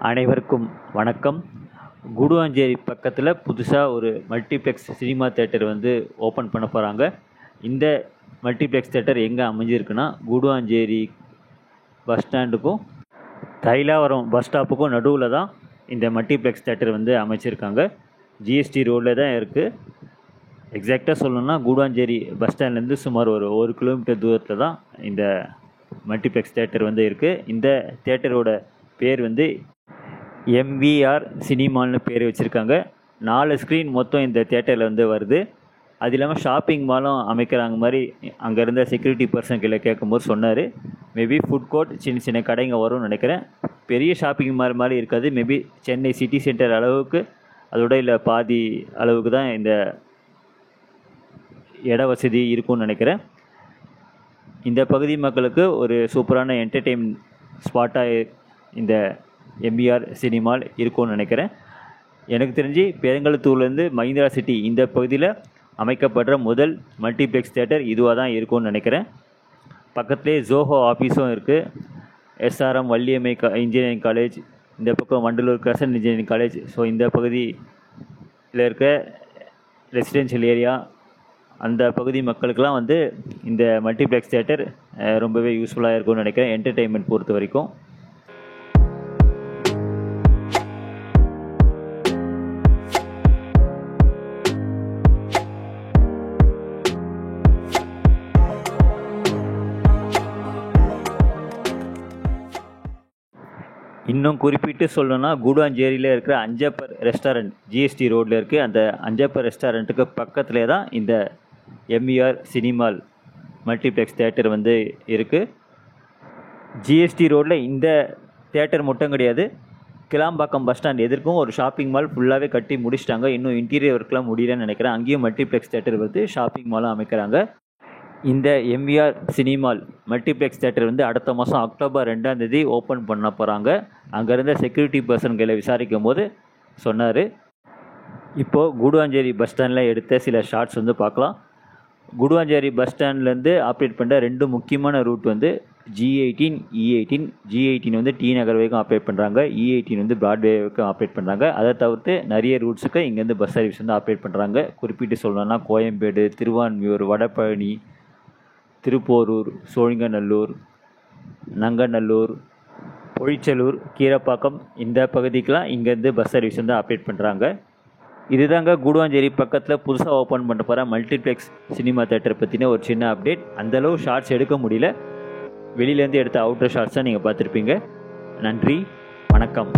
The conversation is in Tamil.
அனைவருக்கும் வணக்கம். குடுவாஞ்சேரி பக்கத்தில் புதுசாக ஒரு மல்டிப்ளெக்ஸ் சினிமா தேட்டர் ஓப்பன் பண்ண போகிறாங்க. இந்த மல்டிப்ளெக்ஸ் தேட்டர் எங்கே அமைஞ்சிருக்குன்னா, குடுவாஞ்சேரி பஸ் ஸ்டாண்டுக்கும் தைலாவரம் பஸ் ஸ்டாப்புக்கும் நடுவில் தான் இந்த மல்டிப்ளெக்ஸ் தேட்டர் அமைச்சிருக்காங்க. ஜிஎஸ்டி ரோடில் தான் இருக்குது. எக்ஸாக்டாக சொல்லணும்னா குடுவாஞ்சேரி பஸ் ஸ்டாண்ட்லேருந்து சுமார் ஒரு 1 கிலோமீட்டர் தூரத்தில் தான் இந்த மல்டிப்ளெக்ஸ் தேட்டர் இருக்குது. இந்த தேட்டரோட பேர் எம்விஆர் சினிமால்னு பேர் வச்சுருக்காங்க. 4 ஸ்க்ரீன் மொத்தம் இந்த தேட்டரில் வருது. அது இல்லாமல் ஷாப்பிங் மாலும் அமைக்கிறாங்க மாதிரி அங்கே இருந்த செக்யூரிட்டி பர்சன் கீழே கேட்கும்போது சொன்னார். மேபி ஃபுட் கோர்ட், சின்ன சின்ன கடைங்க வரும்னு நினைக்கிறேன். பெரிய ஷாப்பிங் மால் மாதிரி இருக்காது. மேபி சென்னை சிட்டி சென்டர் அளவுக்கு, அதோட இல்லை பாதி அளவுக்கு தான் இந்த இட வசதி இருக்கும்னு நினைக்கிறேன். இந்த பகுதி மக்களுக்கு ஒரு சூப்பரான என்டர்டெயின்மெண்ட் ஸ்பாட்டாக இந்த எம்விஆர் சினிமால் இருக்கும்னு நினைக்கிறேன். எனக்கு தெரிஞ்சு பெருங்கலத்தூர்லேருந்து மஹிந்திரா சிட்டி இந்த பகுதியில் அமைக்கப்படுற முதல் மல்டிப்ளெக்ஸ் தேட்டர் இதுவாக தான் இருக்கும்னு நினைக்கிறேன். பக்கத்துலேயே ஜோஹோ ஆஃபீஸும் இருக்குது. எஸ்ஆர்எம் வள்ளியம்மை இன்ஜினியரிங் காலேஜ், இந்த பக்கம் Vandalur crescent engineering college. So இந்த பகுதியில் இருக்க ரெசிடென்ஷியல் ஏரியா, அந்த பகுதி மக்களுக்கெல்லாம் இந்த மல்டிப்ளெக்ஸ் தேட்டர் ரொம்பவே யூஸ்ஃபுல்லாக இருக்கும்னு நினைக்கிறேன், என்டர்டெயின்மெண்ட் பொறுத்த வரைக்கும். இன்னும் குறிப்பிட்டு சொல்லணும்னா, குடுவாஞ்சேரியில் இருக்கிற அஞ்சப்பர் ரெஸ்டாரண்ட் ஜிஎஸ்டி ரோட்டில் இருக்குது. அந்த அஞ்சப்பர் ரெஸ்டாரண்ட்டுக்கு பக்கத்துலேயே தான் இந்த எம்விஆர் சினிமால் மல்டிப்ளெக்ஸ் தேட்டர் இருக்குது. ஜிஎஸ்டி ரோட்டில் இந்த தேட்டர் மட்டும் கிடையாது, கிளாம்பாக்கம் பஸ் ஸ்டாண்ட் எதிர்க்கும் ஒரு ஷாப்பிங் மால் ஃபுல்லாகவே கட்டி முடிச்சிட்டாங்க. இன்னும் இன்டீரியர் ஒர்க்லாம் முடியலன்னு நினைக்கிறேன். அங்கேயும் மல்டிப்ளெக்ஸ் தேட்டர் ஷாப்பிங் மாலும் அமைக்கிறாங்க. இந்த எம்விஆர் சினிமால் மல்டிப்ளெக்ஸ் தேட்டர் அடுத்த மாதம் அக்டோபர் 2ஆம் தேதி ஓப்பன் பண்ண போகிறாங்க. அங்கே இருந்த செக்யூரிட்டி பர்சன்களை விசாரிக்கும் போது சொன்னார். இப்போது குடுவாஞ்சேரி பஸ் ஸ்டாண்டில் எடுத்த சில ஷார்ட்ஸ் பார்க்கலாம். குடுவாஞ்சேரி பஸ் ஸ்டாண்ட்லேருந்து ஆப்ரேட் பண்ணுற 2 முக்கியமான root G18, E18. G18 D நகர் வரைக்கும் ஆப்ரேட் பண்ணுறாங்க. E18 பிராட்வே வரைக்கும் ஆப்ரேட் பண்ணுறாங்க. அதை தவிர்த்து நிறைய ரூட்ஸுக்கு இங்கேருந்து பஸ் சர்வீஸ் ஆப்ரேட் பண்ணுறாங்க. குறிப்பிட்டு சொல்லணும்னா கோயம்பேடு, திருவான்மியூர், வடபழனி, திருப்போரூர், சோழிங்கநல்லூர், நங்கநல்லூர், பொழிச்சலூர், கீரப்பாக்கம், இந்த பகுதிக்கெலாம் இங்கேருந்து பஸ் சர்வீஸ் ஆப்ரேட் பண்ணுறாங்க. இதுதாங்க குடுவாஞ்சேரி பக்கத்தில் புதுசாக ஓப்பன் பண்ண போகிற மல்டிப்ளெக்ஸ் சினிமா தேட்டர் பற்றின ஒரு சின்ன அப்டேட். அந்தளவு ஷார்ட்ஸ் எடுக்க முடியல. வெளியிலேருந்து எடுத்த அவுட்டர் ஷார்ட்ஸ் தான் நீங்கள் பார்த்துருப்பீங்க. நன்றி, வணக்கம்.